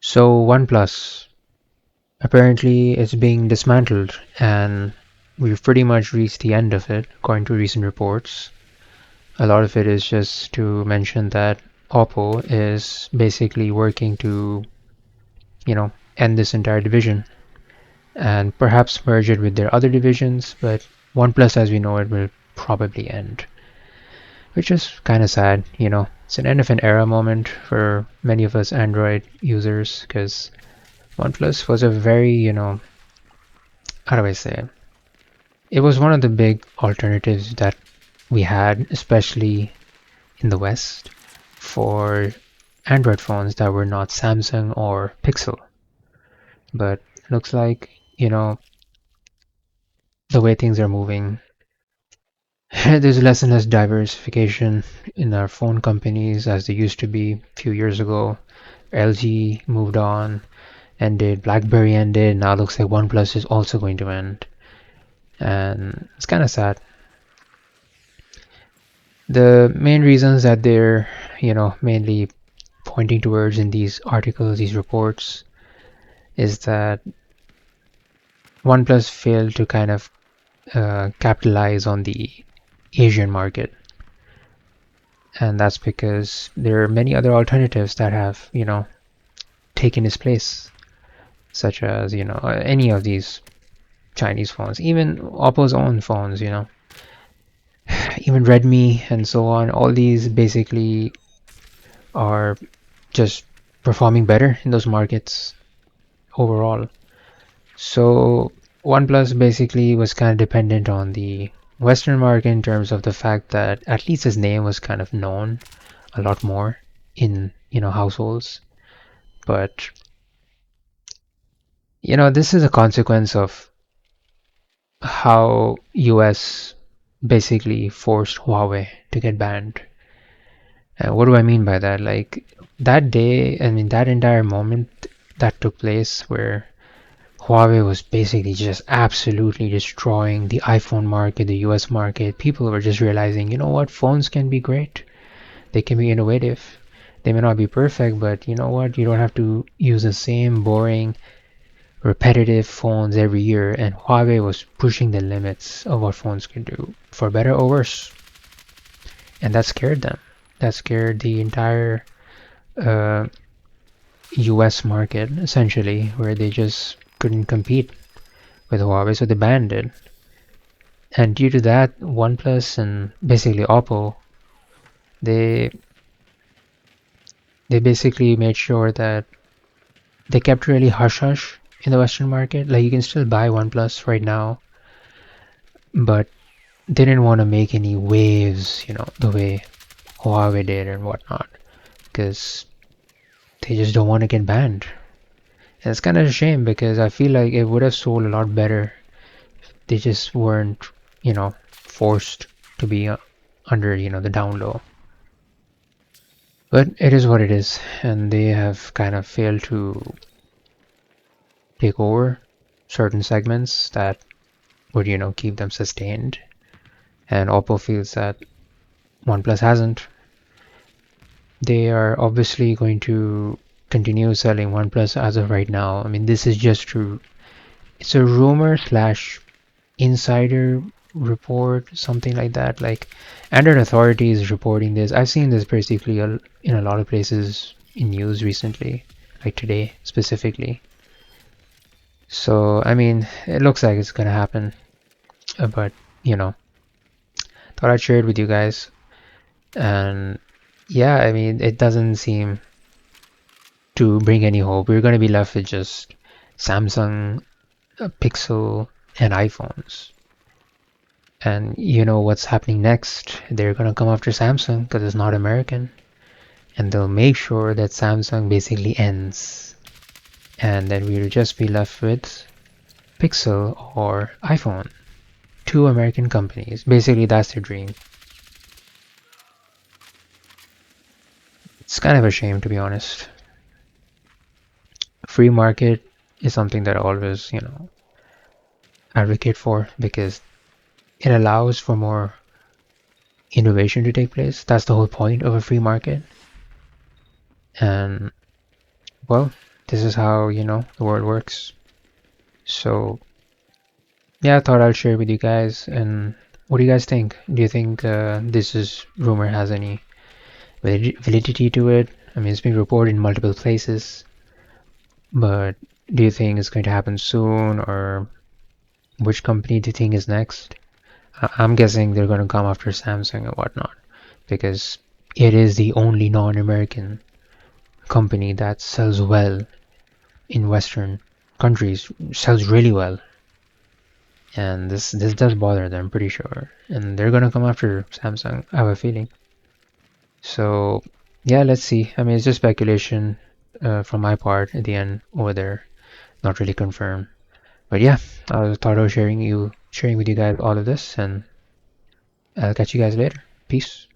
So OnePlus, apparently it's being dismantled and we've pretty much reached the end of it, according to recent reports. A lot of it is just to mention that Oppo is basically working to, end this entire division and perhaps merge it with their other divisions, but OnePlus as we know it will probably end, which is kind of sad. It's an end of an era moment for many of us Android users because OnePlus was a very, how do I say? It was one of the big alternatives that we had, especially in the West, for Android phones that were not Samsung or Pixel. But looks like, the way things are moving, there's less and less diversification in our phone companies as there used to be a few years ago. LG moved on, ended, BlackBerry ended, now looks like OnePlus is also going to end. And it's kind of sad. The main reasons that they're, mainly pointing towards in these articles, these reports, is that OnePlus failed to kind of capitalize on the Asian market. And that's because there are many other alternatives that have, taken its place, such as, any of these Chinese phones, even Oppo's own phones, even Redmi and so on. All these basically are just performing better in those markets overall. So OnePlus basically was kind of dependent on the Western market in terms of the fact that at least his name was kind of known a lot more in households. But this is a consequence of how US basically forced Huawei to get banned. And what do I mean by that? Like that day, I mean that entire moment that took place where Huawei was basically just absolutely destroying the iPhone market, the US market. People were just realizing, you know what, phones can be great. They can be innovative. They may not be perfect, but you know what, you don't have to use the same boring, repetitive phones every year. And Huawei was pushing the limits of what phones can do, for better or worse. And that scared them. That scared the entire uh, US market, essentially, where they just couldn't compete with Huawei, so they banned it. And due to that, OnePlus and basically Oppo, they they basically made sure that they kept really hush hush in the Western market. Like you can still buy OnePlus right now, but they didn't want to make any waves, the way Huawei did and whatnot, because they just don't want to get banned. And it's kind of a shame because I feel like it would have sold a lot better. They just weren't, forced to be under, the down low. But it is what it is, and they have kind of failed to take over certain segments that would, keep them sustained. And Oppo feels that OnePlus hasn't. They are obviously going to continue selling OnePlus as of right now. I mean, this is just true. It's a rumor slash insider report, something like that. Like, Android Authority is reporting this. I've seen this basically in a lot of places in news recently, like today specifically. So, I mean, it looks like it's gonna happen, but thought I'd share it with you guys. And yeah, I mean, it doesn't seem to bring any hope. We're gonna be left with just Samsung, Pixel, and iPhones. And you know what's happening next? They're gonna come after Samsung because it's not American, and they'll make sure that Samsung basically ends, and then we'll just be left with Pixel or iPhone. Two American companies. Basically, that's their dream. It's kind of a shame, to be honest. Free market is something that I always, advocate for because it allows for more innovation to take place. That's the whole point of a free market. And well, this is how, the world works. So yeah, I thought I'll share with you guys. And what do you guys think? Do you think this is rumor has any validity to it? I mean, it's been reported in multiple places, but do you think it's going to happen soon, or which company do you think is next? I'm guessing they're going to come after Samsung and whatnot, because it is the only non-American company that sells well in Western countries, sells really well. And this does bother them, pretty sure. And they're gonna come after Samsung, I have a feeling. So yeah, let's see. I mean, it's just speculation from my part at the end over there, not really confirmed. But yeah, I thought I was sharing with you guys all of this, and I'll catch you guys later. Peace.